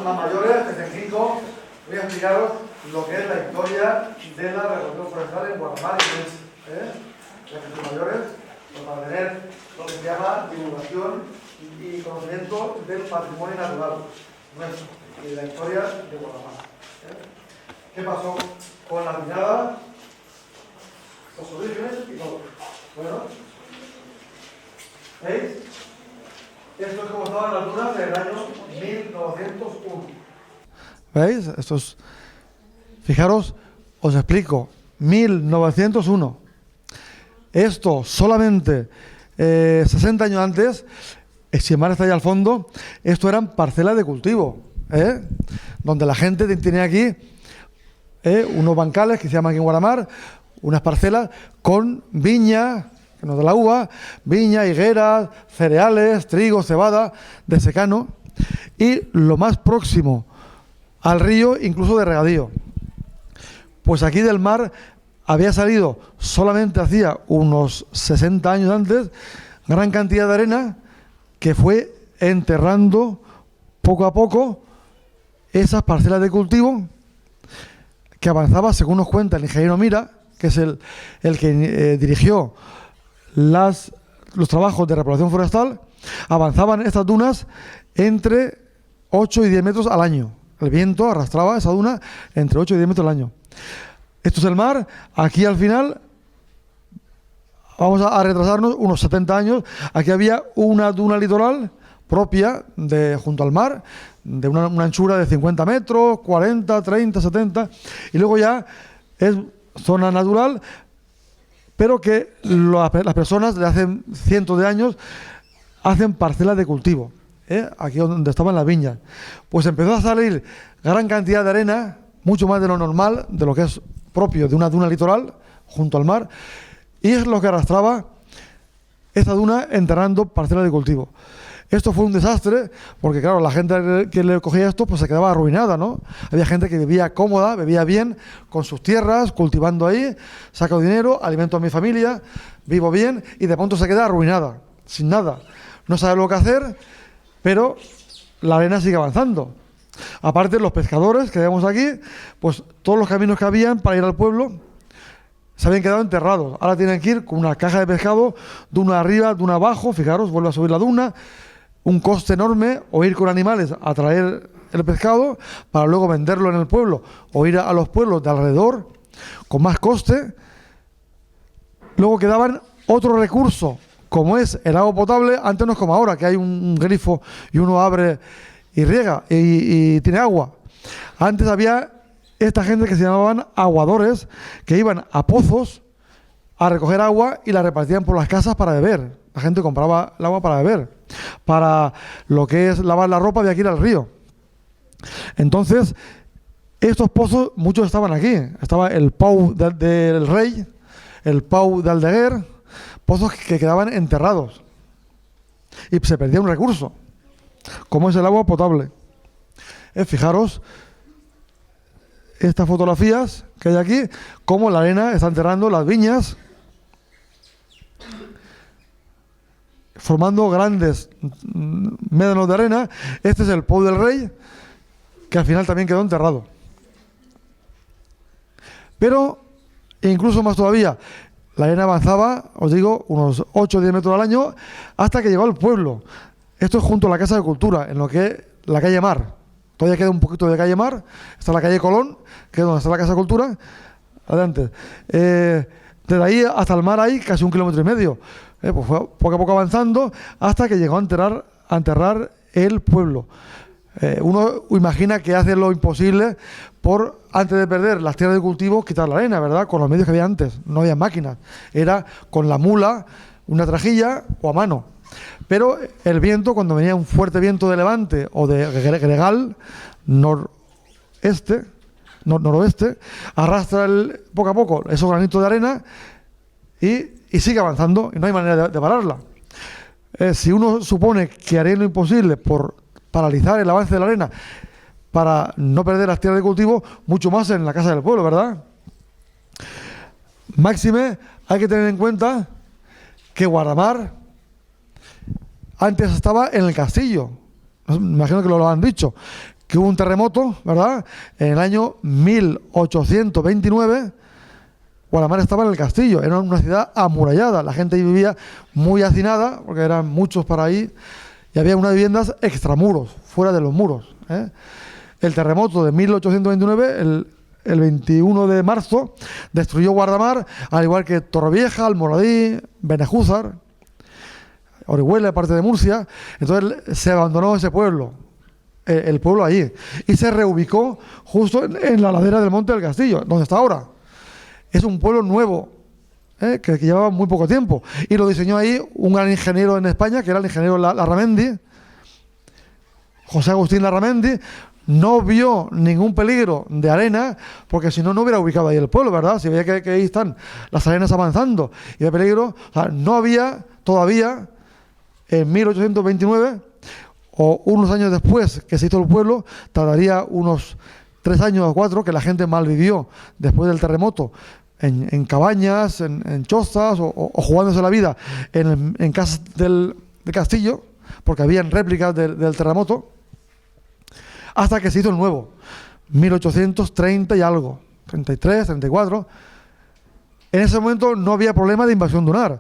más mayores, 75, voy a explicaros lo que es la historia de la revolución forestal en Guatemala y México. Las que son mayores, pues para tener lo que se llama divulgación y conocimiento del patrimonio natural nuestro y la historia de Guatemala. ¿Qué pasó con la viñada? Los orígenes y todo. Bueno, ¿veis? Esto es como estaban las dunas del año 1901. ¿Veis? Esto es, fijaros, os explico, 1901. Esto solamente 60 años antes, si el mar está ahí al fondo, esto eran parcelas de cultivo, donde la gente tenía aquí unos bancales que se llaman aquí en Guaramar, unas parcelas con viña, que nos da la uva, viña, higueras, cereales, trigo, cebada, de secano, y lo más próximo al río, incluso de regadío. Pues aquí del mar había salido solamente hacía unos 60 años antes gran cantidad de arena que fue enterrando poco a poco esas parcelas de cultivo que avanzaba, según nos cuenta el ingeniero Mira, que es el que dirigió los trabajos de repoblación forestal, avanzaban estas dunas entre 8 y 10 metros al año. El viento arrastraba esa duna entre 8 y 10 metros al año. Esto es el mar. Aquí al final, vamos a retrasarnos unos 70 años, aquí había una duna litoral propia junto al mar, de una anchura de 50 metros, 40, 30, 70, y luego ya es zona natural, pero que las personas de hace cientos de años hacen parcelas de cultivo, aquí donde estaban las viñas. Pues empezó a salir gran cantidad de arena, mucho más de lo normal, de lo que es propio de una duna litoral junto al mar, y es lo que arrastraba esta duna enterrando parcelas de cultivo. Esto fue un desastre, porque claro, la gente que le cogía esto pues se quedaba arruinada, ¿no? Había gente que vivía cómoda, vivía bien, con sus tierras, cultivando ahí, saco dinero, alimento a mi familia, vivo bien, y de pronto se queda arruinada, sin nada. No sabe lo que hacer, pero la arena sigue avanzando. Aparte, los pescadores que vemos aquí, pues todos los caminos que habían para ir al pueblo se habían quedado enterrados. Ahora tienen que ir con una caja de pescado, duna arriba, duna abajo, fijaros, vuelve a subir la duna, un coste enorme, o ir con animales a traer el pescado para luego venderlo en el pueblo, o ir a los pueblos de alrededor con más coste. Luego quedaban otro recurso, como es el agua potable. Antes no es como ahora, que hay un grifo y uno abre y riega y tiene agua. Antes había esta gente que se llamaban aguadores, que iban a pozos a recoger agua y la repartían por las casas para beber. La gente compraba el agua para beber, para lo que es lavar la ropa de aquí ir al río. Entonces, estos pozos, muchos estaban aquí. Estaba el Pau del Rey, el Pau de Aldeguer, pozos que quedaban enterrados. Y se perdía un recurso, como es el agua potable. Fijaros estas fotografías que hay aquí, cómo la arena está enterrando las viñas, formando grandes médanos de arena. Este es el Pau del Rey, que al final también quedó enterrado. Pero, incluso más todavía, la arena avanzaba, os digo, unos 8 o 10 metros al año, hasta que llegó al pueblo. Esto es junto a la Casa de Cultura, en lo que es la calle Mar. Todavía queda un poquito de calle Mar. Está la calle Colón, que es donde está la Casa de Cultura. Adelante. Desde ahí hasta el mar hay casi 1,5 kilómetros. Pues fue poco a poco avanzando hasta que llegó a enterrar el pueblo. Uno imagina que hace lo imposible por, antes de perder las tierras de cultivo, quitar la arena, ¿verdad? Con los medios que había antes. No había máquinas. Era con la mula, una trajilla o a mano. Pero el viento, cuando venía un fuerte viento de levante o de gregal, noroeste, arrastra poco a poco esos granitos de arena y sigue avanzando, y no hay manera de pararla. Si uno supone que haría lo imposible por paralizar el avance de la arena para no perder las tierras de cultivo, mucho más en la casa del pueblo, ¿verdad? Máxime, hay que tener en cuenta que Guaramar antes estaba en el castillo. Me imagino que lo han dicho, que hubo un terremoto, ¿verdad? En el año 1829, Guadamar estaba en el castillo, era una ciudad amurallada, la gente ahí vivía muy hacinada, porque eran muchos para ahí, y había unas viviendas extramuros, fuera de los muros. El terremoto de 1829, el 21 de marzo, destruyó Guardamar, al igual que Torrevieja, Almoradí, Benejúzar, Orihuela, parte de Murcia. Entonces se abandonó ese pueblo, el pueblo allí, y se reubicó justo en la ladera del Monte del Castillo, donde está ahora. Es un pueblo nuevo, que llevaba muy poco tiempo, y lo diseñó ahí un gran ingeniero en España, que era el ingeniero Larramendi, José Agustín Larramendi. No vio ningún peligro de arena, porque si no, no hubiera ubicado ahí el pueblo, ¿verdad? Si veía que ahí están las arenas avanzando y de peligro, o sea, no había todavía, en 1829, o unos años después que se hizo el pueblo, tardaría unos 3 años o 4, que la gente malvivió después del terremoto, en cabañas, en chozas, o jugándose la vida en casas del castillo, porque habían réplicas del terremoto, hasta que se hizo el nuevo, 1830 y algo, 33, 34. En ese momento no había problema de invasión dunar,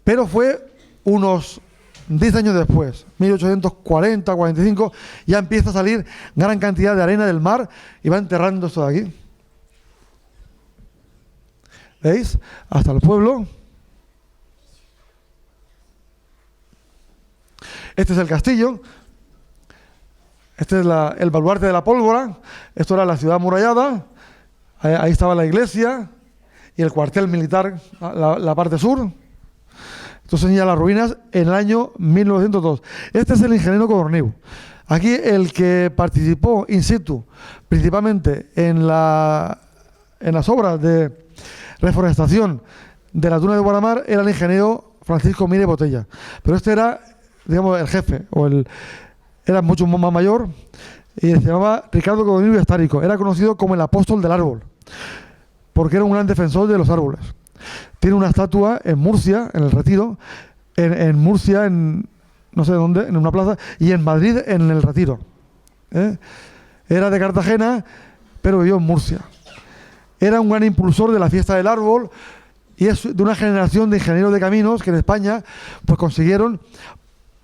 pero fue unos 10 años después, 1840, 45, ya empieza a salir gran cantidad de arena del mar y va enterrando esto de aquí. ¿Veis? Hasta el pueblo. Este es el castillo. Este es el baluarte de la pólvora. Esto era la ciudad amurallada. Ahí estaba la iglesia y el cuartel militar, la parte sur. Esto señala las ruinas en el año 1902. Este es el ingeniero Codorniu. Aquí el que participó in situ, principalmente en las obras de reforestación de la duna de Guardamar, era el ingeniero Francisco Mire Botella. Pero este era, digamos, el jefe, era mucho más mayor, y se llamaba Ricardo Codorniu Estárico. Era conocido como el apóstol del árbol, porque era un gran defensor de los árboles. Tiene una estatua en Murcia, en el Retiro, en Murcia, en no sé dónde, en una plaza, y en Madrid, en el Retiro. Era de Cartagena, pero vivió en Murcia. Era un gran impulsor de la fiesta del árbol, y es de una generación de ingenieros de caminos que en España pues consiguieron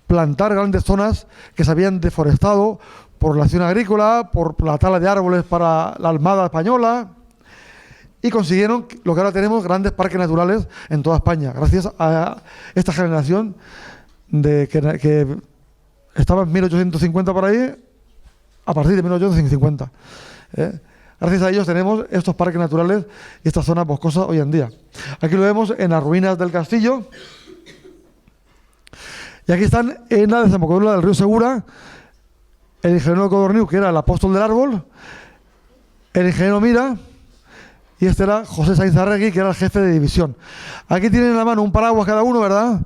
plantar grandes zonas que se habían deforestado por la acción agrícola, por la tala de árboles para la Armada española, y consiguieron lo que ahora tenemos, grandes parques naturales en toda España, gracias a esta generación que estaba en 1850 por ahí, a partir de 1850. Gracias a ellos tenemos estos parques naturales y estas zonas boscosas hoy en día. Aquí lo vemos en las ruinas del castillo. Y aquí están en la desembocadura del río Segura, el ingeniero Codorniu, que era el apóstol del árbol, el ingeniero Mira, y este era José Sainz Arregui, que era el jefe de división. Aquí tienen en la mano un paraguas cada uno, ¿verdad?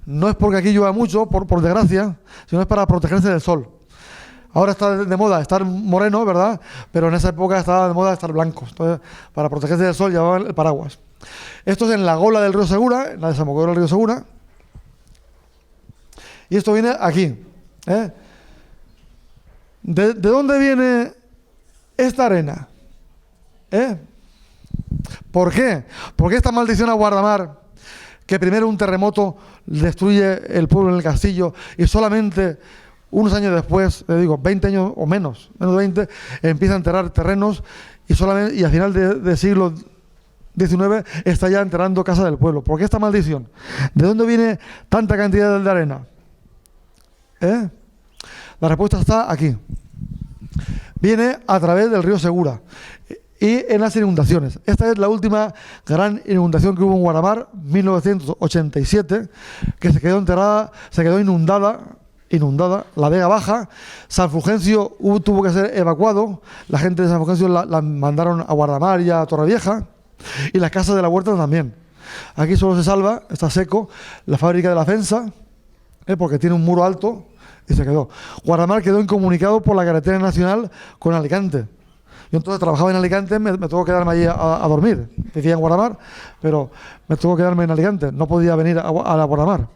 No es porque aquí llueva mucho, por desgracia, sino es para protegerse del sol. Ahora está de moda estar moreno, ¿verdad? Pero en esa época estaba de moda estar blancos. Entonces, para protegerse del sol llevaban el paraguas. Esto es en la gola del río Segura, en la desembocadura del río Segura. Y esto viene aquí. ¿De dónde viene esta arena? ¿Por qué? ¿Por qué esta maldición a Guardamar? Que primero un terremoto destruye el pueblo en el castillo y solamente unos años después, 20 años o menos de 20, empieza a enterrar terrenos y a final de siglo XIX está ya enterrando casa del pueblo. ¿Por qué esta maldición? ¿De dónde viene tanta cantidad de arena? La respuesta está aquí. Viene a través del río Segura y en las inundaciones. Esta es la última gran inundación que hubo en Guardamar, 1987, que se quedó enterrada, se quedó inundada, la Vega Baja. San Fulgencio tuvo que ser evacuado, la gente de San Fulgencio la mandaron a Guardamar y a Torrevieja, y las casas de la huerta también. Aquí solo se salva, está seco, la fábrica de la Fensa, porque tiene un muro alto, y se quedó. Guardamar quedó incomunicado por la carretera nacional con Alicante. Yo entonces trabajaba en Alicante, me tuvo que quedarme allí a dormir. Vivía en Guardamar, pero me tuvo que quedarme en Alicante. No podía venir a la Guardamar.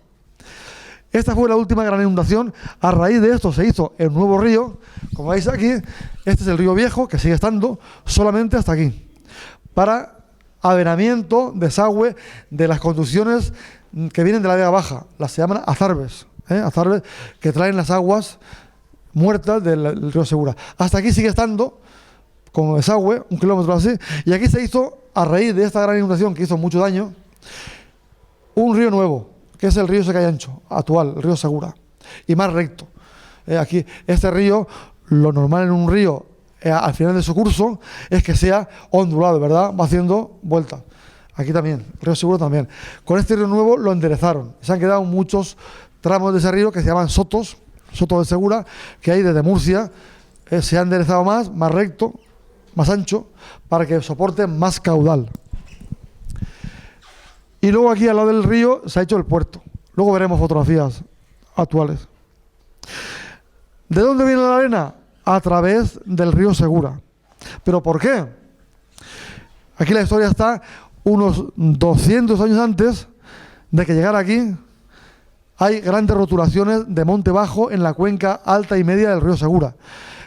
Esta fue la última gran inundación. A raíz de esto se hizo el nuevo río. Como veis aquí, este es el río viejo, que sigue estando solamente hasta aquí, para avenamiento, desagüe de las conducciones que vienen de la Vega Baja. Las se llaman azarbes, azarbes que traen las aguas muertas del río Segura. Hasta aquí sigue estando como desagüe, 1 kilómetro así, y aquí se hizo, a raíz de esta gran inundación que hizo mucho daño, un río nuevo, que es el río Secayancho, actual, el río Segura, y más recto. Aquí, este río, lo normal en un río, al final de su curso, es que sea ondulado, ¿verdad? Va haciendo vueltas. Aquí también, río Segura también. Con este río nuevo lo enderezaron. Se han quedado muchos tramos de ese río que se llaman sotos, soto de Segura, que hay desde Murcia, se ha enderezado más recto, más ancho, para que soporte más caudal. Y luego aquí al lado del río se ha hecho el puerto. Luego veremos fotografías actuales. ¿De dónde viene la arena? A través del río Segura. ¿Pero por qué? Aquí la historia está unos 200 años antes de que llegara aquí. Hay grandes roturaciones de monte bajo en la cuenca alta y media del río Segura.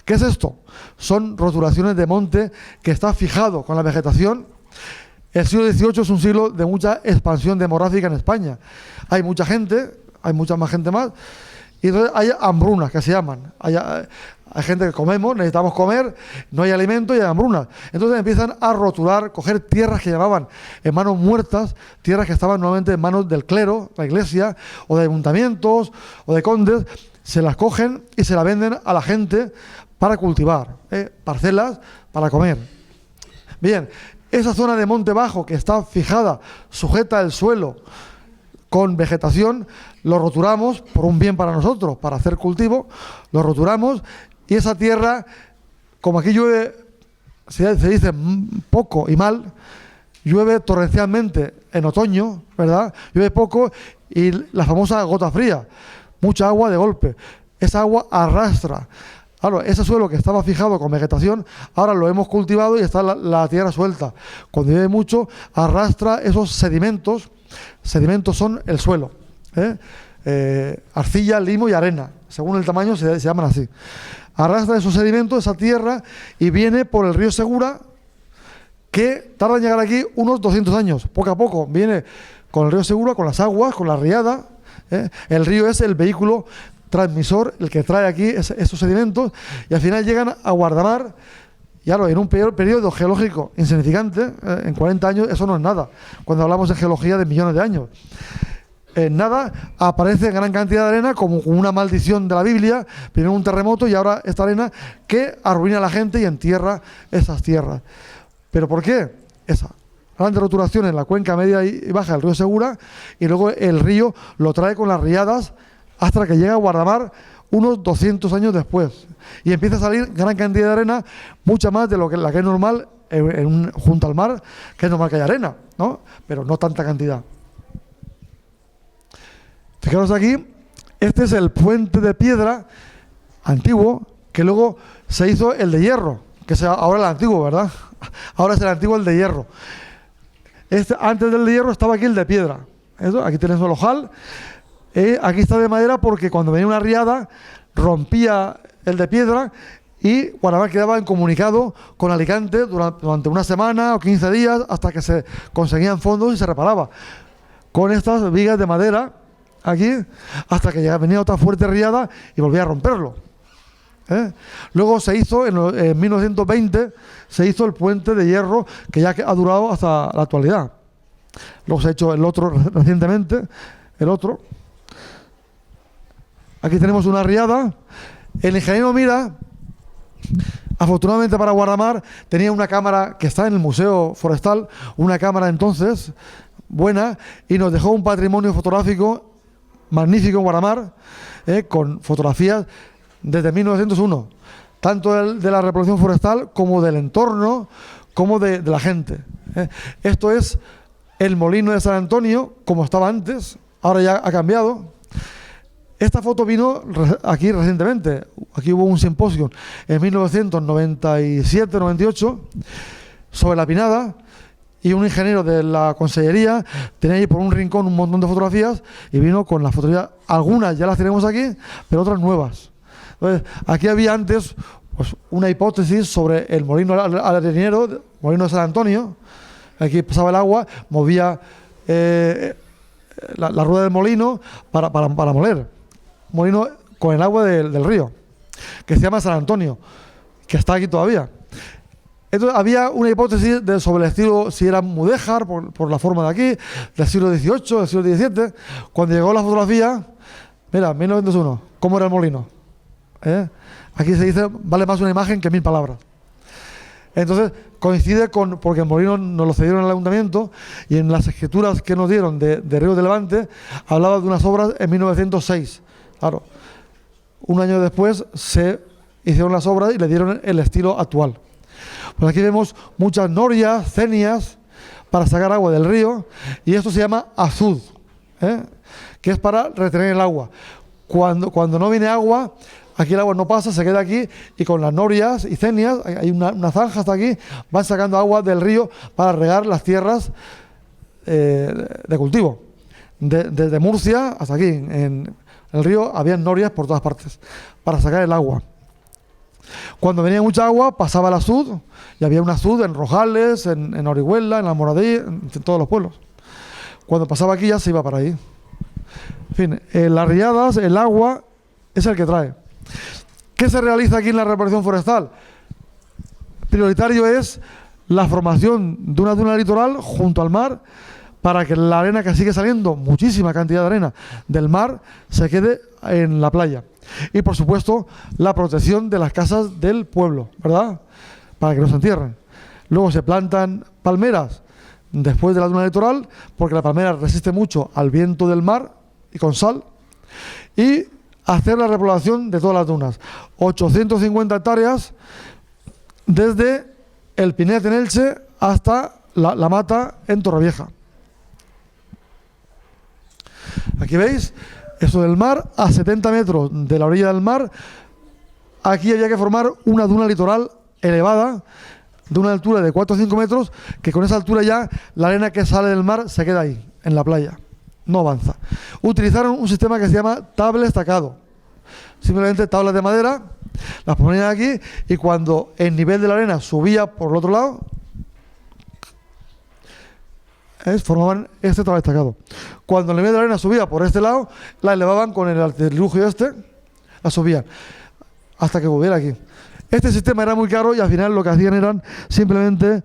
¿Qué es esto? Son roturaciones de monte que está fijado con la vegetación. El siglo XVIII es un siglo de mucha expansión demográfica en España. Hay mucha gente, hay mucha más gente más, y entonces hay hambrunas, que se llaman. Hay gente que comemos, necesitamos comer, no hay alimento y hay hambrunas. Entonces empiezan a roturar, coger tierras que llamaban en manos muertas, tierras que estaban normalmente en manos del clero, la iglesia, o de ayuntamientos, o de condes, se las cogen y se las venden a la gente para cultivar, parcelas para comer. Bien, esa zona de monte bajo que está fijada, sujeta al suelo con vegetación, lo roturamos por un bien para nosotros, para hacer cultivo, lo roturamos y esa tierra, como aquí llueve, se dice poco y mal, llueve torrencialmente en otoño, ¿verdad? Llueve poco y la famosa gota fría, mucha agua de golpe. Esa agua arrastra. Claro, ese suelo que estaba fijado con vegetación, ahora lo hemos cultivado y está la tierra suelta. Cuando llueve mucho, arrastra esos sedimentos. Sedimentos son el suelo, arcilla, limo y arena. Según el tamaño se llaman así. Arrastra esos sedimentos, esa tierra, y viene por el río Segura, que tarda en llegar aquí unos 200 años. Poco a poco viene con el río Segura, con las aguas, con la riada. El río es el vehículo transmisor, el que trae aquí esos sedimentos, y al final llegan a Guardamar. Y claro, en un periodo geológico insignificante, en 40 años, eso no es nada. Cuando hablamos de geología de millones de años. En nada aparece gran cantidad de arena, como una maldición de la Biblia. Primero un terremoto y ahora esta arena que arruina a la gente y entierra esas tierras. ¿Pero por qué? Esa grande roturación en la cuenca media y baja del río Segura, y luego el río lo trae con las riadas hasta que llega a Guardamar unos 200 años después. Y empieza a salir gran cantidad de arena, mucha más de la que es normal junto al mar, que es normal que haya arena, ¿no? Pero no tanta cantidad. Fijaros aquí, este es el puente de piedra antiguo, que luego se hizo el de hierro, que es ahora el antiguo, ¿verdad? Ahora es el antiguo, el de hierro. Antes del de hierro estaba aquí el de piedra. Aquí tenemos el ojal. Aquí está de madera porque cuando venía una riada rompía el de piedra y Guardamar quedaba incomunicado con Alicante durante una semana o 15 días hasta que se conseguían fondos y se reparaba. Con estas vigas de madera aquí, hasta que venía otra fuerte riada y volvía a romperlo. Luego se hizo, en 1920, se hizo el puente de hierro que ya ha durado hasta la actualidad. Luego se ha hecho el otro recientemente, el otro. Aquí tenemos una riada. El ingeniero Mira, afortunadamente para Guardamar, tenía una cámara que está en el Museo Forestal, una cámara entonces buena, y nos dejó un patrimonio fotográfico magnífico en Guardamar, con fotografías desde 1901, tanto de la reproducción forestal como del entorno, como de la gente. Esto es el molino de San Antonio, como estaba antes, ahora ya ha cambiado. Esta foto vino aquí recientemente, aquí hubo un simposio en 1997-98 sobre la Pinada, y un ingeniero de la consellería tenía ahí por un rincón un montón de fotografías y vino con las fotografías. Algunas ya las tenemos aquí, pero otras nuevas. Entonces, aquí había antes pues, una hipótesis sobre el molino arenero, molino de San Antonio. Aquí pasaba el agua, movía la rueda del molino para moler. Molino con el agua del río, que se llama San Antonio, que está aquí todavía. Entonces había una hipótesis sobre el estilo, si era mudéjar, por la forma de aquí, del siglo XVIII, del siglo XVII. Cuando llegó la fotografía, mira, 1901, ¿cómo era el molino? Aquí se dice, vale más una imagen que 1000 palabras. Entonces coincide porque el molino nos lo cedieron al ayuntamiento y en las escrituras que nos dieron de Río de Levante hablaba de unas obras en 1906. Claro, un año después se hicieron las obras y le dieron el estilo actual. Pues aquí vemos muchas norias, cenias para sacar agua del río y esto se llama azud, que es para retener el agua. Cuando no viene agua, aquí el agua no pasa, se queda aquí y con las norias y cenias, hay una zanja hasta aquí, van sacando agua del río para regar las tierras de cultivo. Desde Murcia hasta aquí, en el río, había norias por todas partes para sacar el agua. Cuando venía mucha agua, pasaba el azud, y había un azud en Rojales, en Orihuela, en la Moradí, en todos los pueblos. Cuando pasaba aquí ya se iba para ahí. En fin, las riadas, el agua, es el que trae. ¿Qué se realiza aquí en la reparación forestal? Prioritario es la formación de una duna litoral junto al mar para que la arena que sigue saliendo, muchísima cantidad de arena del mar, se quede en la playa. Y por supuesto, la protección de las casas del pueblo, ¿verdad? Para que no se entierren. Luego se plantan palmeras después de la duna litoral, porque la palmera resiste mucho al viento del mar y con sal. Y hacer la repoblación de todas las dunas. 850 hectáreas desde el Pinet en Elche hasta la Mata en Torrevieja. Aquí veis, eso del mar, a 70 metros de la orilla del mar, aquí había que formar una duna litoral elevada, de una altura de 4 o 5 metros, que con esa altura ya la arena que sale del mar se queda ahí, en la playa, no avanza. Utilizaron un sistema que se llama tabla estacado, simplemente tablas de madera, las ponían aquí y cuando el nivel de la arena subía por el otro lado, formaban este tabla estacado. Cuando el nivel de la arena subía por este lado, la elevaban con el artilugio la subían, hasta que volviera aquí. Este sistema era muy caro y al final lo que hacían eran simplemente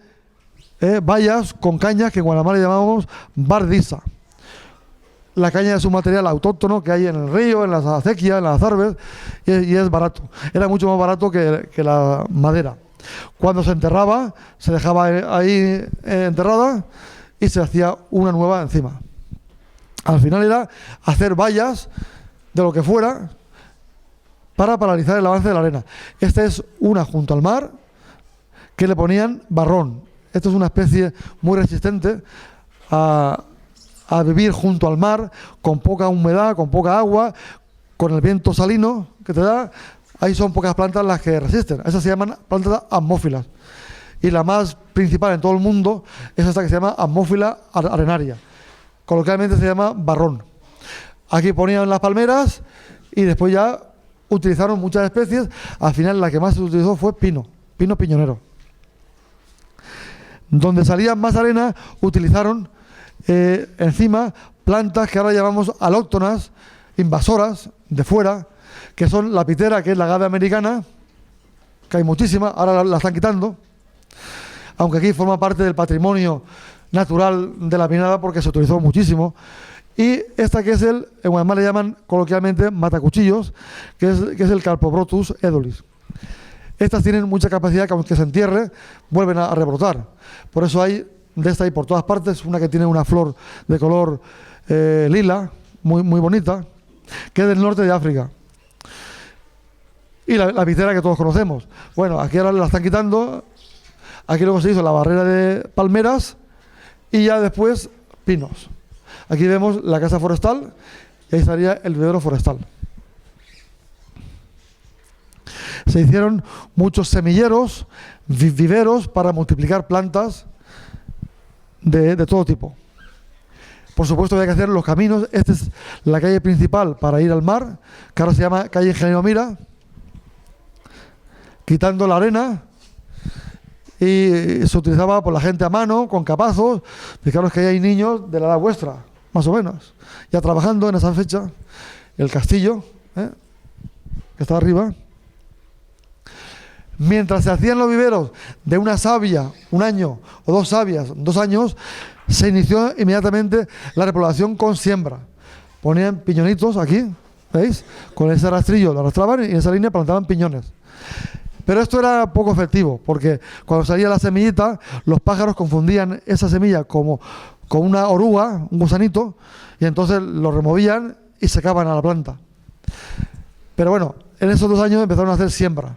vallas con cañas que en Guadalajara llamábamos bardisa. La caña es un material autóctono que hay en el río, en las acequias, en las azarbes, y es barato. Era mucho más barato que la madera. Cuando se enterraba, se dejaba ahí enterrada y se hacía una nueva encima. Al final era hacer vallas de lo que fuera para paralizar el avance de la arena. Esta es una junto al mar que le ponían barrón. Esto es una especie muy resistente a vivir junto al mar, con poca humedad, con poca agua, con el viento salino que te da. Ahí son pocas plantas las que resisten. Esas se llaman plantas atmófilas. Y la más principal en todo el mundo es esta que se llama atmófila arenaria. Coloquialmente se llama barrón. Aquí ponían las palmeras y después ya utilizaron muchas especies. Al final la que más se utilizó fue pino piñonero. Donde salía más arena utilizaron encima plantas que ahora llamamos alóctonas, invasoras de fuera, que son la pitera, que es la agave americana, que hay muchísima, ahora la están quitando, aunque aquí forma parte del patrimonio natural de la Pinada porque se utilizó muchísimo. Y esta que es en Guadalajara le llaman coloquialmente matacuchillos, que es el Carpobrotus edolis. Estas tienen mucha capacidad que aunque se entierre, vuelven a rebrotar. Por eso hay de esta hay por todas partes, una que tiene una flor de color lila, muy, muy bonita, que es del norte de África. Y la pitera que todos conocemos. Bueno, aquí ahora la están quitando. Aquí luego se hizo la barrera de palmeras y ya después pinos. Aquí vemos la casa forestal y ahí estaría el vivero forestal. Se hicieron muchos semilleros, viveros para multiplicar plantas de todo tipo. Por supuesto había que hacer los caminos. Esta es la calle principal para ir al mar, que ahora se llama calle Ingeniero Mira, quitando la arena, y se utilizaba por la gente a mano, con capazos. Fijaros que ahí hay niños de la edad vuestra, más o menos, ya trabajando en esa fecha. El castillo, que está arriba. Mientras se hacían los viveros de una savia, un año, o dos savias, 2 años, se inició inmediatamente la repoblación con siembra. Ponían piñonitos aquí, ¿veis? Con ese rastrillo lo arrastraban y en esa línea plantaban piñones. Pero esto era poco efectivo, porque cuando salía la semillita, los pájaros confundían esa semilla como con una oruga, un gusanito, y entonces lo removían y secaban a la planta. Pero bueno, en esos 2 años empezaron a hacer siembra.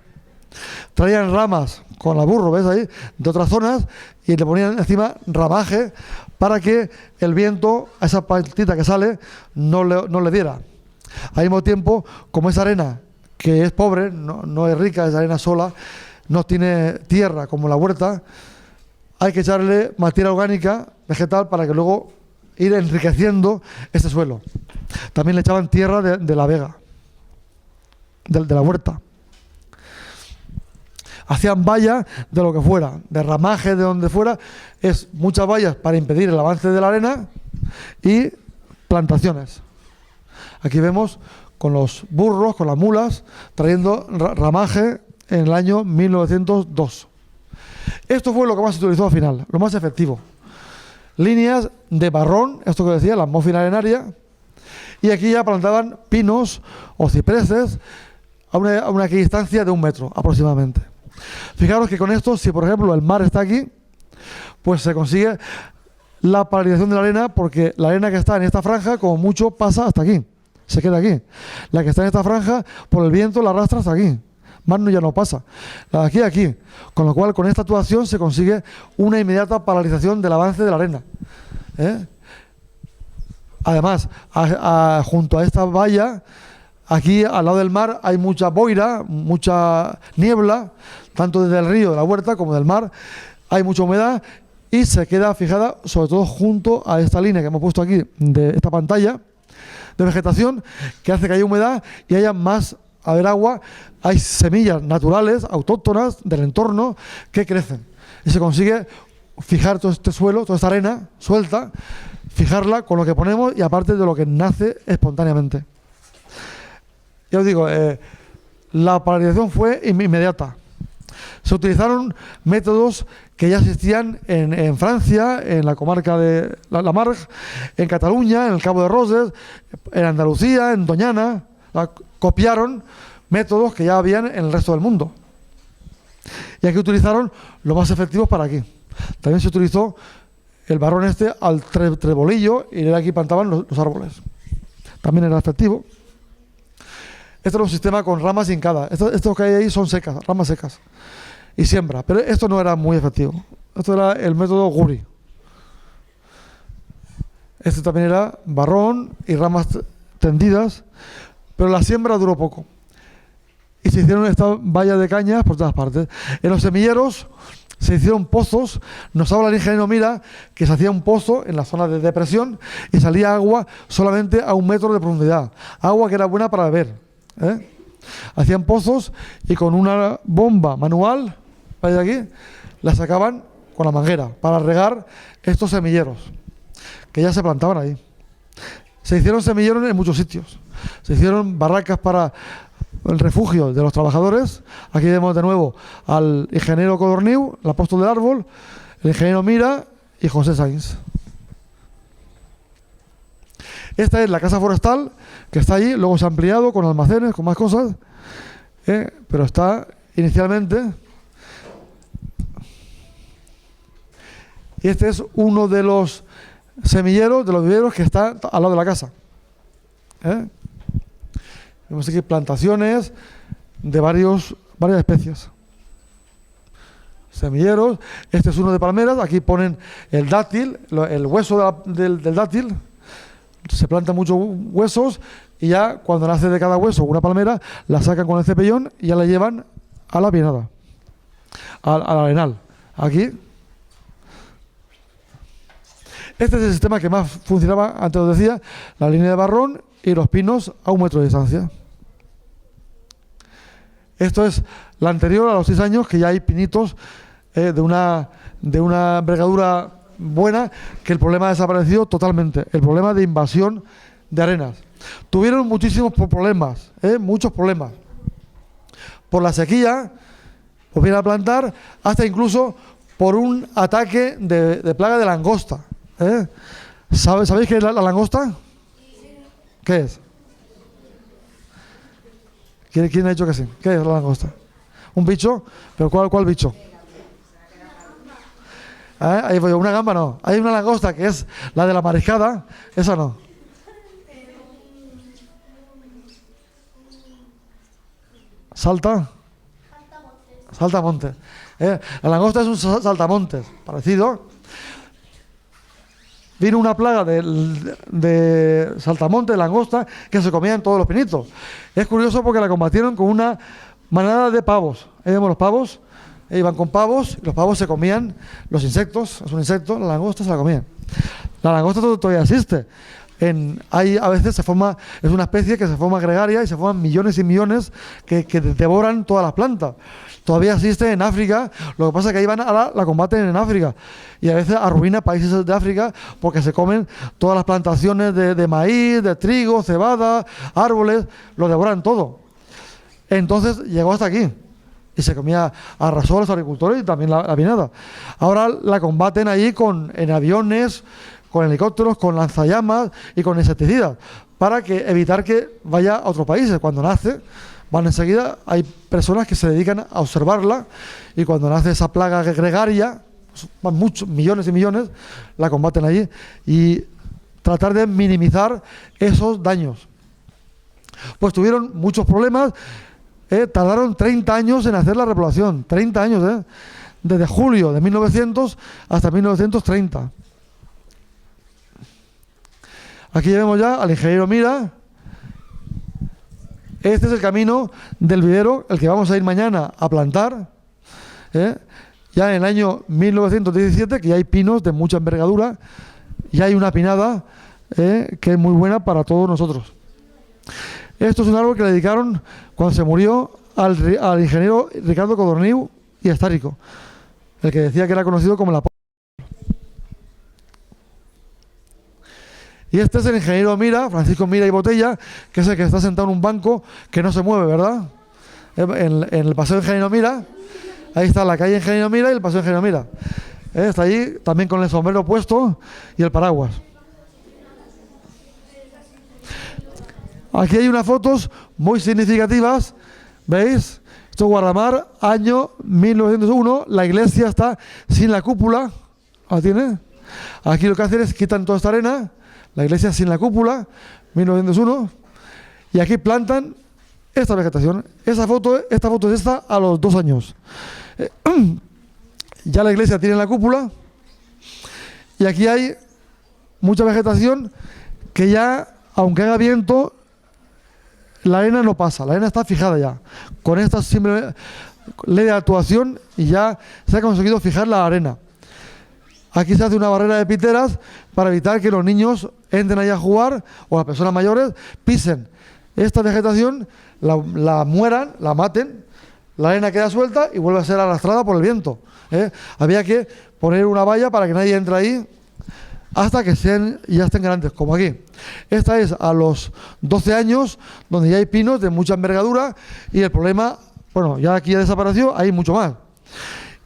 Traían ramas con el burro, ¿ves ahí?, de otras zonas, y le ponían encima ramaje para que el viento a esa plantita que sale no le diera. Al mismo tiempo, como esa arena, que es pobre, no es rica, es arena sola, no tiene tierra como la huerta, hay que echarle materia orgánica vegetal para que luego ir enriqueciendo este suelo. También le echaban tierra de la vega, de la huerta. Hacían vallas de lo que fuera, de ramaje, de donde fuera, es muchas vallas para impedir el avance de la arena, y plantaciones. Aquí vemos con los burros, con las mulas, trayendo ramaje en el año 1902. Esto fue lo que más se utilizó al final, lo más efectivo. Líneas de barrón, esto que decía, la atmósfera arenaria, y aquí ya plantaban pinos o cipreses a una equidistancia de 1 metro aproximadamente. Fijaros que con esto, si por ejemplo el mar está aquí, pues se consigue la paralización de la arena, porque la arena que está en esta franja, como mucho, pasa hasta aquí, se queda aquí. La que está en esta franja, por el viento la arrastra hasta aquí, más ya no pasa. La de aquí a aquí, con lo cual con esta actuación se consigue una inmediata paralización del avance de la arena. Además, junto a esta valla, aquí al lado del mar hay mucha boira, mucha niebla, tanto desde el río de la huerta como del mar, hay mucha humedad, y se queda fijada sobre todo junto a esta línea que hemos puesto aquí de esta pantalla de vegetación, que hace que haya humedad y haya más agua. Hay semillas naturales, autóctonas del entorno, que crecen, y se consigue fijar todo este suelo, toda esta arena suelta, fijarla con lo que ponemos, y aparte de lo que nace espontáneamente. Ya os digo, la paralización fue inmediata. Se utilizaron métodos que ya existían en Francia, en la comarca de la Marge, en Cataluña, en el Cabo de Roses, en Andalucía, en Doñana. Copiaron métodos que ya habían en el resto del mundo. Y aquí utilizaron los más efectivos para aquí. También se utilizó el barrón al trebolillo, y aquí plantaban los árboles. También era efectivo. Este era un sistema con ramas hincadas. Estos que hay ahí son secas, ramas secas. Y siembra. Pero esto no era muy efectivo. Esto era el método Guri. Este también era barrón y ramas tendidas. Pero la siembra duró poco. Y se hicieron estas vallas de cañas por todas partes. En los semilleros se hicieron pozos. Nos habla el ingeniero Mira que se hacía un pozo en la zona de depresión y salía agua solamente a 1 metro de profundidad. Agua que era buena para beber. Hacían pozos y con una bomba manual, ¿veis aquí?, la sacaban con la manguera para regar estos semilleros que ya se plantaban ahí. Se hicieron semilleros en muchos sitios. Se hicieron barracas para el refugio de los trabajadores. Aquí vemos de nuevo al ingeniero Codorniu, el apóstol del árbol, el ingeniero Mira y José Sainz. Esta es la casa forestal que está allí, luego se ha ampliado con almacenes, con más cosas, pero está inicialmente. Y este es uno de los semilleros, de los viveros que está al lado de la casa. Vemos aquí plantaciones de varias especies. Semilleros. Este es uno de palmeras. Aquí ponen el dátil, el hueso del dátil. Se plantan muchos huesos y ya cuando nace de cada hueso una palmera, la sacan con el cepellón y ya la llevan a la pienada, al arenal. Aquí. Este es el sistema que más funcionaba, antes os decía, la línea de Barrón y los pinos a 1 metro de distancia. Esto es la anterior a los 6 años, que ya hay pinitos de una envergadura buena, que el problema ha desaparecido totalmente, el problema de invasión de arenas. Tuvieron muchísimos problemas, muchos problemas. Por la sequía, volvieron a plantar, hasta incluso por un ataque de plaga de langosta. ¿Sabéis qué es la langosta? ¿Qué es? ¿Quién ha dicho que sí? ¿Qué es la langosta? ¿Un bicho? ¿Pero cuál bicho? Ahí voy, una gamba no. Hay una langosta que es la de la mariscada, esa no. Saltamontes. La langosta es un saltamontes, parecido. Vino una plaga de saltamonte, de langosta, que se comían todos los pinitos. Es curioso porque la combatieron con una manada de pavos. Ahí vemos los pavos, iban con pavos, y los pavos se comían los insectos. Es un insecto, la langosta se la comían. La langosta todavía existe. A veces es una especie que se forma gregaria y se forman millones y millones que devoran todas las plantas. Todavía existe en África, lo que pasa es que ahí la combaten en África y a veces arruina países de África porque se comen todas las plantaciones de maíz, de trigo, cebada, árboles, lo devoran todo. Entonces llegó hasta aquí y se comía, arrasó a los agricultores y también la vinada. Ahora la combaten allí en aviones, con helicópteros, con lanzallamas y con insecticidas, para evitar que vaya a otros países. Cuando nace, van enseguida, hay personas que se dedican a observarla, y cuando nace esa plaga gregaria, van muchos, millones y millones, la combaten allí, y tratar de minimizar esos daños. Pues tuvieron muchos problemas, tardaron 30 años en hacer la repoblación, 30 años, desde julio de 1900 hasta 1930. Aquí vemos ya al ingeniero Mira. Este es el camino del vivero, el que vamos a ir mañana a plantar. Ya en el año 1917, que ya hay pinos de mucha envergadura, ya hay una pinada que es muy buena para todos nosotros. Esto es un árbol que le dedicaron cuando se murió al ingeniero Ricardo Codorniu y Estárico, el que decía que era conocido como la... Y este es el ingeniero Mira, Francisco Mira y Botella, que es el que está sentado en un banco que no se mueve, ¿verdad? En el paseo de Ingeniero Mira, ahí está la calle Ingeniero Mira y el paseo de Ingeniero Mira. Está ahí también con el sombrero puesto y el paraguas. Aquí hay unas fotos muy significativas, ¿veis? Esto es Guardamar, año 1901, la iglesia está sin la cúpula, ¿la tiene? Aquí lo que hacen es quitan toda esta arena, la iglesia sin la cúpula, 1901, y aquí plantan esta vegetación. Esta foto es esta a los 2 años. Ya la iglesia tiene la cúpula, y aquí hay mucha vegetación que ya, aunque haga viento, la arena no pasa, la arena está fijada ya. Con esta simple ley de actuación y ya se ha conseguido fijar la arena. Aquí se hace una barrera de piteras para evitar que los niños entren ahí a jugar o las personas mayores pisen esta vegetación, la mueran, la maten, la arena queda suelta y vuelve a ser arrastrada por el viento. Había que poner una valla para que nadie entre ahí hasta que ya estén grandes, como aquí. Esta es a los 12 años, donde ya hay pinos de mucha envergadura y el problema, bueno, ya aquí ya desapareció, hay mucho más.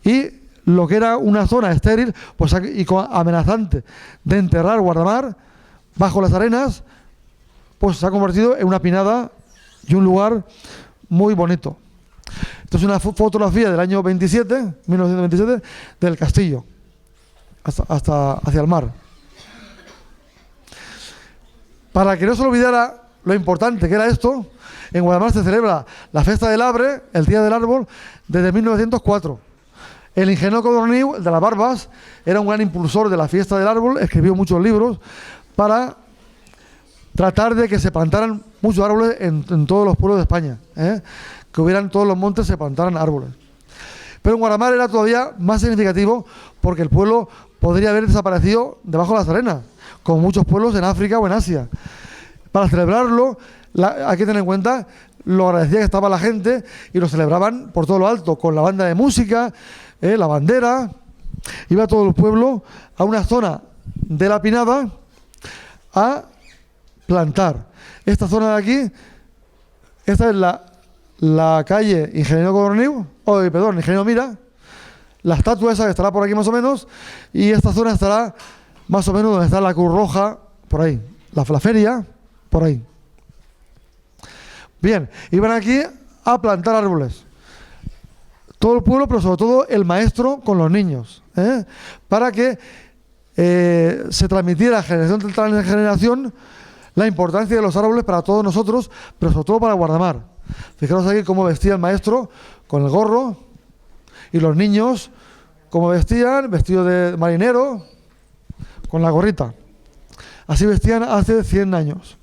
Y lo que era una zona estéril pues, y amenazante de enterrar Guardamar bajo las arenas, pues se ha convertido en una pinada y un lugar muy bonito. Esto es una fotografía del año 1927, del castillo, hasta hacia el mar. Para que no se olvidara lo importante que era esto, en Guardamar se celebra la Festa del Arbre, el Día del Árbol, desde 1904. El ingeniero Codorniu, de las Barbas, era un gran impulsor de la Fiesta del Árbol, escribió muchos libros para tratar de que se plantaran muchos árboles en todos los pueblos de España, que hubieran todos los montes, se plantaran árboles. Pero en Guardamar era todavía más significativo porque el pueblo podría haber desaparecido debajo de las arenas, como muchos pueblos en África o en Asia. Para celebrarlo, hay que tener en cuenta lo agradecida que estaba la gente y lo celebraban por todo lo alto, con la banda de música, la bandera. Iba todo el pueblo a una zona de la Pinada a plantar. Esta zona de aquí, esta es la calle Ingeniero Corniu, Ingeniero Mira, la estatua esa que estará por aquí más o menos, y esta zona estará más o menos donde está la Cruz Roja, por ahí, la feria, por ahí. Bien, iban aquí a plantar árboles. Todo el pueblo, pero sobre todo el maestro con los niños, para que se transmitiera generación tras generación la importancia de los árboles para todos nosotros, pero sobre todo para Guardamar. Fijaros aquí cómo vestía el maestro con el gorro y los niños cómo vestían, vestidos de marinero, con la gorrita. Así vestían hace 100 años.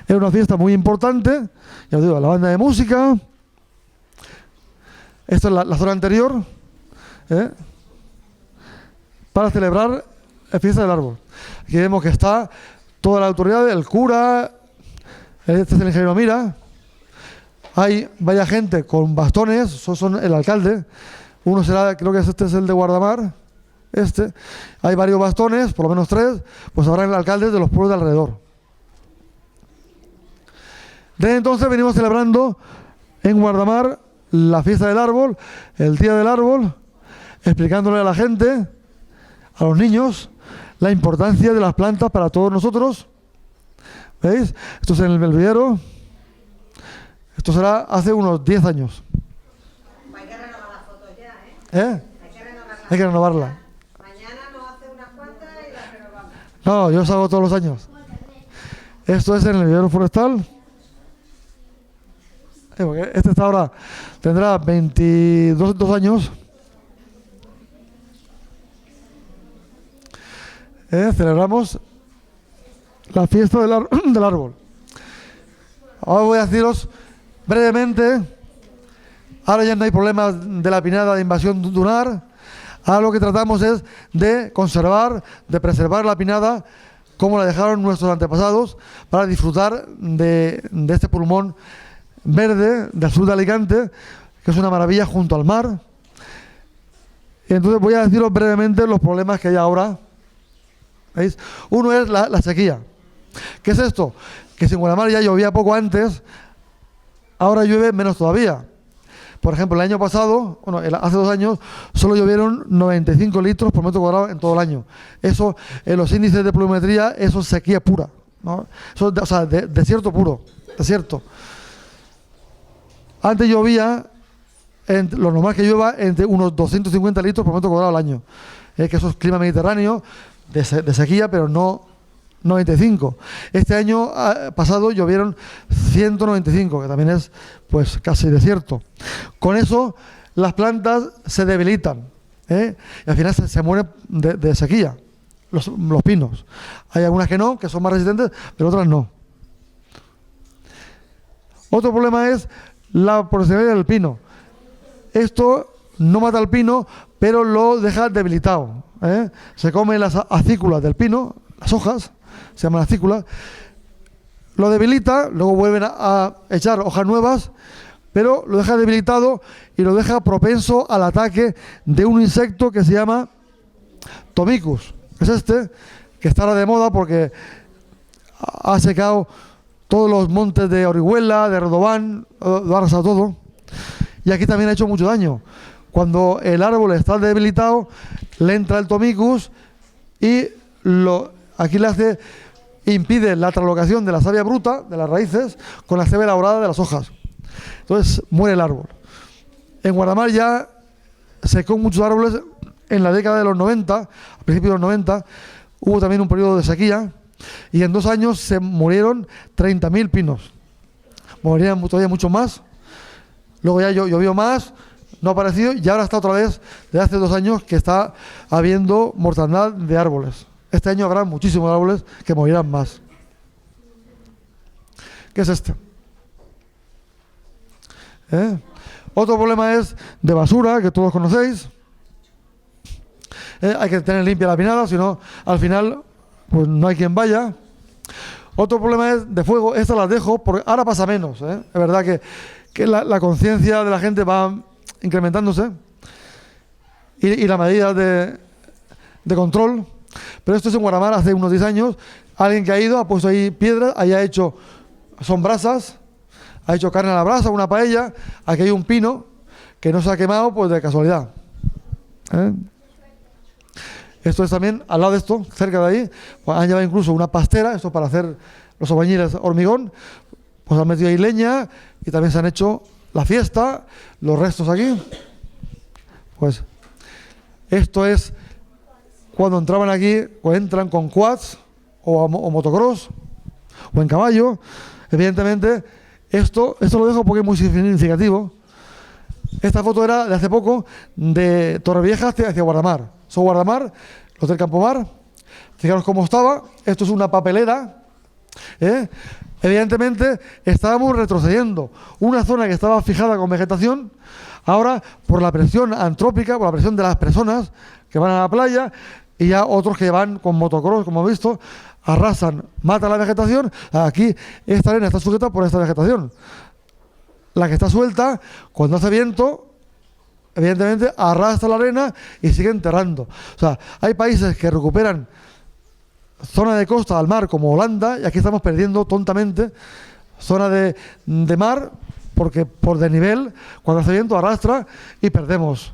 Era una fiesta muy importante, ya os digo, la banda de música. Esta es la zona anterior, para celebrar la fiesta del árbol. Aquí vemos que está toda la autoridad, el cura, este es el ingeniero Mira. Hay vaya gente con bastones, son el alcalde. Uno será, creo que este es el de Guardamar. Hay varios bastones, por lo menos 3, pues habrá el alcalde de los pueblos de alrededor. Desde entonces venimos celebrando en Guardamar la fiesta del árbol, el día del árbol, explicándole a la gente, a los niños, la importancia de las plantas para todos nosotros. ¿Veis? Esto es en el Belvidero. Esto será hace unos 10 años. Hay que renovar las fotos ya, ¿eh? Hay que renovarla. Mañana nos hace unas cuantas y las renovamos. No, yo os hago todos los años. Esto es en el vivero forestal. Porque este está ahora, tendrá 22 años. Celebramos la fiesta del árbol. Ahora voy a deciros brevemente, ahora ya no hay problemas de la pinada de invasión dunar. Ahora lo que tratamos es de conservar, de preservar la pinada como la dejaron nuestros antepasados para disfrutar de este pulmón verde del sur de Alicante, que es una maravilla junto al mar. Y entonces voy a deciros brevemente los problemas que hay ahora. ¿Veis? Uno es la sequía. ¿Qué es esto? Que si en Guardamar ya llovía poco antes, ahora llueve menos todavía. Por ejemplo, el año pasado, hace 2 años, solo llovieron 95 litros por metro cuadrado en todo el año. Eso, en los índices de pluviometría, eso es sequía pura, ¿no? Eso es desierto puro, desierto. Antes llovía, lo normal que llueva, entre unos 250 litros por metro cuadrado al año. Que eso es clima mediterráneo, de sequía, pero no 95. Este año pasado llovieron 195, que también es pues casi desierto. Con eso las plantas se debilitan, y al final se mueren de sequía, los pinos. Hay algunas que no, que son más resistentes, pero otras no. Otro problema es la proliferación del pino. Esto no mata al pino, pero lo deja debilitado. Se come las acículas del pino, las hojas, se llaman acículas, lo debilita, luego vuelven a echar hojas nuevas, pero lo deja debilitado y lo deja propenso al ataque de un insecto que se llama Tomicus. Es que está ahora de moda porque ha secado todos los montes de Orihuela, de Redován, lo ha arrasado todo. Y aquí también ha hecho mucho daño. Cuando el árbol está debilitado, le entra el Tomicus y aquí impide la translocación de la savia bruta, de las raíces, con la savia elaborada de las hojas. Entonces muere el árbol. En Guardamar ya secó muchos árboles en la década de los 90, a principios de los 90, hubo también un periodo de sequía, y en 2 años se murieron 30.000 pinos. Morirían todavía mucho más. Luego ya llovió más, no ha aparecido, y ahora está otra vez, desde hace 2 años, que está habiendo mortandad de árboles. Este año habrá muchísimos árboles que morirán más. ¿Qué es este? Otro problema es de basura, que todos conocéis. Hay que tener limpia la pinada, si no, al final, pues no hay quien vaya. Otro problema es de fuego. Estas las dejo, porque ahora pasa menos. Es verdad que la conciencia de la gente va incrementándose y la medida de control. Pero esto es en Guardamar hace unos 10 años. Alguien que ha ido, ha puesto ahí piedras, ahí ha hecho, son brasas, ha hecho carne a la brasa, una paella. Aquí hay un pino que no se ha quemado pues de casualidad. Esto es también, al lado de esto, cerca de ahí, pues han llevado incluso una pastera, esto para hacer los albañiles hormigón, pues han metido ahí leña y también se han hecho la fiesta, los restos aquí. Pues esto es cuando entraban aquí, o entran con quads o motocross o en caballo. Evidentemente, esto lo dejo porque es muy significativo. Esta foto era de hace poco, de Torrevieja hacia Guardamar. Son Guardamar, el Hotel Campomar. Fijaros cómo estaba. Esto es una papelera. Evidentemente, estábamos retrocediendo. Una zona que estaba fijada con vegetación, ahora por la presión antrópica, por la presión de las personas que van a la playa, y ya otros que van con motocross, como hemos visto, arrasan, matan la vegetación. Aquí esta arena está sujeta por esta vegetación. La que está suelta, cuando hace viento, evidentemente arrastra la arena y sigue enterrando. O sea, hay países que recuperan zona de costa al mar, como Holanda, y aquí estamos perdiendo tontamente zona de mar, porque por desnivel, cuando hace viento, arrastra y perdemos.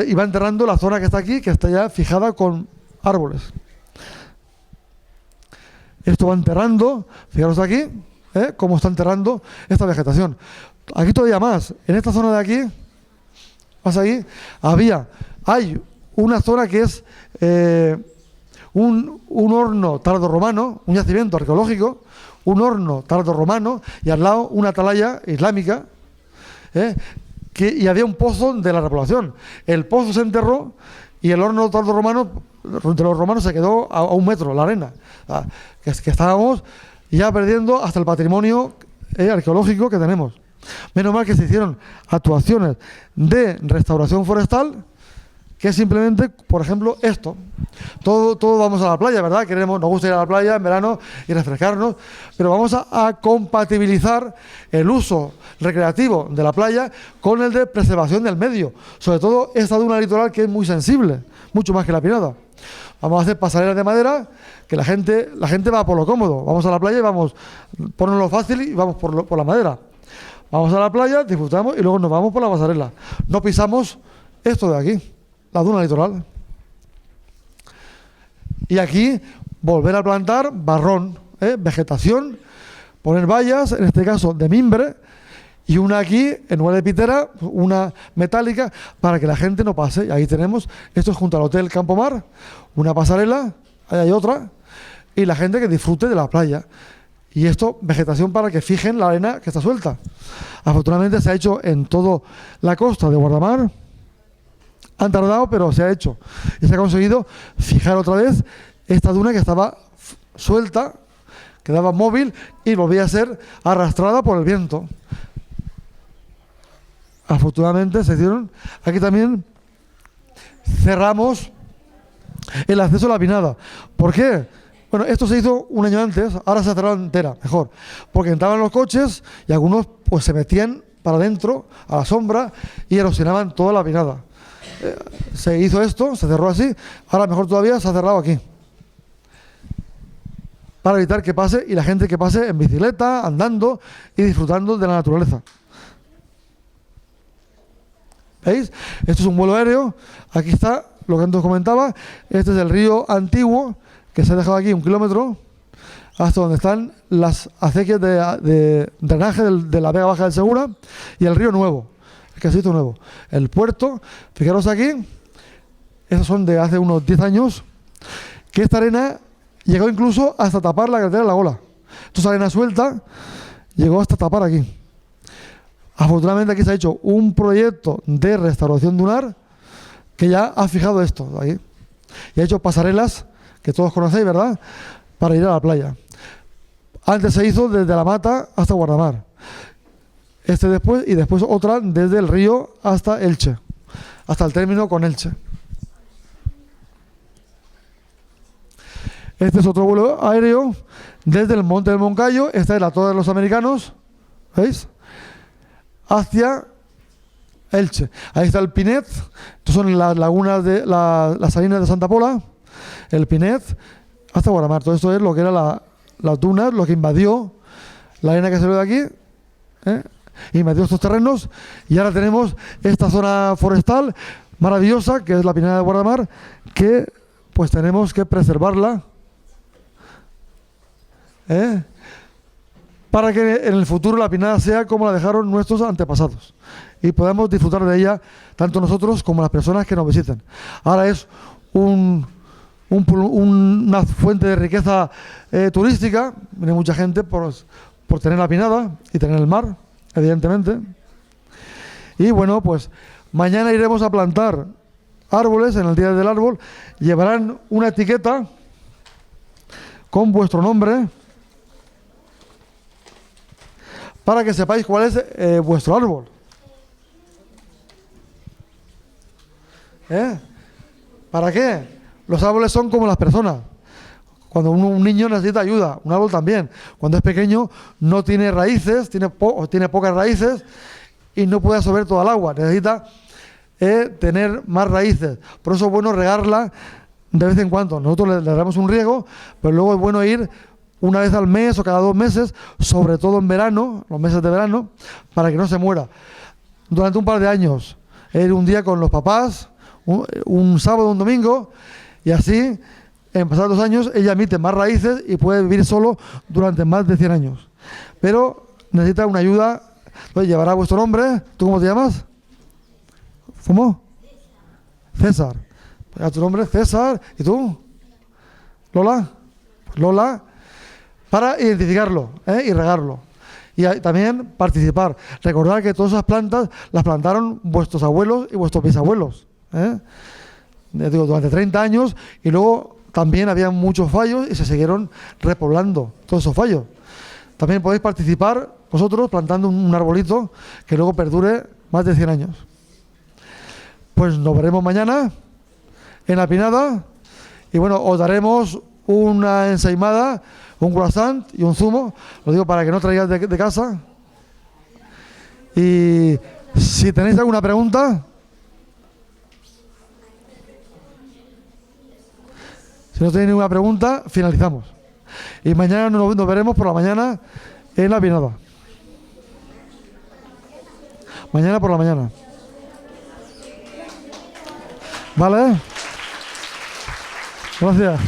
Y va enterrando la zona que está aquí, que está ya fijada con árboles. Esto va enterrando, fijaros aquí, cómo está enterrando esta vegetación. Aquí todavía más, en esta zona de aquí, más ahí, hay una zona que es un horno tardorromano, un yacimiento arqueológico, un horno tardorromano, y al lado una atalaya islámica, y había un pozo de la repoblación. El pozo se enterró y el horno tardorromano de los romanos se quedó a 1 metro, la arena. Que estábamos ya perdiendo hasta el patrimonio arqueológico que tenemos. Menos mal que se hicieron actuaciones de restauración forestal, que es simplemente, por ejemplo, esto. Todo vamos a la playa, ¿verdad? Nos gusta ir a la playa en verano y refrescarnos, pero vamos a compatibilizar el uso recreativo de la playa con el de preservación del medio. Sobre todo esta duna litoral, que es muy sensible, mucho más que la Pinada. Vamos a hacer pasarelas de madera, que la gente va por lo cómodo. Vamos a la playa y vamos, ponernos lo fácil y vamos por la madera. Vamos a la playa, disfrutamos y luego nos vamos por la pasarela. No pisamos esto de aquí, la duna litoral. Y aquí volver a plantar barrón, vegetación, poner vallas, en este caso de mimbre, y una aquí, en lugar de pitera, una metálica, para que la gente no pase. Y ahí tenemos, esto es junto al Hotel Campomar, una pasarela, ahí hay otra, y la gente que disfrute de la playa. Y esto, vegetación para que fijen la arena que está suelta. Afortunadamente se ha hecho en toda la costa de Guardamar. Han tardado, pero se ha hecho. Y se ha conseguido fijar otra vez esta duna que estaba suelta, quedaba móvil y volvía a ser arrastrada por el viento. Afortunadamente se hicieron. Aquí también cerramos el acceso a la Pinada. ¿Por qué? Bueno, esto se hizo un año antes, ahora se ha cerrado entera, mejor. Porque entraban los coches y algunos pues se metían para adentro, a la sombra, y erosionaban toda la Pinada. Se hizo esto, se cerró así, ahora mejor todavía se ha cerrado aquí. Para evitar que pase, y la gente que pase en bicicleta, andando y disfrutando de la naturaleza. ¿Veis? Esto es un vuelo aéreo. Aquí está lo que antes comentaba. Este es el río antiguo, que se ha dejado aquí 1 kilómetro, hasta donde están las acequias de drenaje de la Vega Baja del Segura, y el río nuevo, el casito nuevo. El puerto, fijaros aquí, esos son de hace unos 10 años, que esta arena llegó incluso hasta tapar la carretera de La Gola. Esto es arena suelta, llegó hasta tapar aquí. Afortunadamente aquí se ha hecho un proyecto de restauración dunar que ya ha fijado esto de aquí. Y ha hecho pasarelas, que todos conocéis, ¿verdad?, para ir a la playa. Antes se hizo desde La Mata hasta Guardamar. después, y después otra desde el río hasta Elche, hasta el término con Elche. Este es otro vuelo aéreo desde el Monte del Moncayo, esta es la Torre de los Americanos, ¿veis? Hacia Elche. Ahí está el Pinet, estas son las lagunas de las salinas de Santa Pola, el Pinet, hasta Guaramar. Todo esto es lo que era las dunas, lo que invadió la arena que salió de aquí, invadió estos terrenos, y ahora tenemos esta zona forestal maravillosa, que es la Pineda de Guaramar, que pues tenemos que preservarla, para que en el futuro la Pineda sea como la dejaron nuestros antepasados y podamos disfrutar de ella tanto nosotros como las personas que nos visiten. Ahora es una fuente de riqueza turística. Viene mucha gente por tener la Pineda y tener el mar, evidentemente. Y bueno, pues mañana iremos a plantar árboles en el Día del Árbol. Llevarán una etiqueta con vuestro nombre para que sepáis cuál es vuestro árbol. ¿Para qué? Los árboles son como las personas. Cuando un niño necesita ayuda, un árbol también. Cuando es pequeño no tiene raíces, tiene pocas raíces y no puede absorber toda el agua. Necesita tener más raíces. Por eso es bueno regarla de vez en cuando. Nosotros le damos un riego, pero luego es bueno ir una vez al mes o cada 2 meses, sobre todo en verano, los meses de verano, para que no se muera. Durante un par de años, ir un día con los papás, un sábado, un domingo, y así, en pasados 2 años, ella emite más raíces y puede vivir solo durante más de 100 años. Pero necesita una ayuda, pues llevará vuestro nombre. ¿Tú cómo te llamas? ¿Cómo? César. Pues a tu nombre, César. ¿Y tú? ¿Lola? Pues Lola, para identificarlo y regarlo. Y también participar. Recordar que todas esas plantas las plantaron vuestros abuelos y vuestros bisabuelos. Durante 30 años, y luego también había muchos fallos y se siguieron repoblando todos esos fallos. También podéis participar vosotros plantando un arbolito que luego perdure más de 100 años. Pues nos veremos mañana en la Pinada, y bueno, os daremos una ensaimada, un croissant y un zumo, lo digo para que no traigáis de casa. Y si tenéis alguna pregunta, si no tenéis ninguna pregunta, finalizamos. Y mañana nos veremos por la mañana en la Pinada. Mañana por la mañana. ¿Vale? Gracias.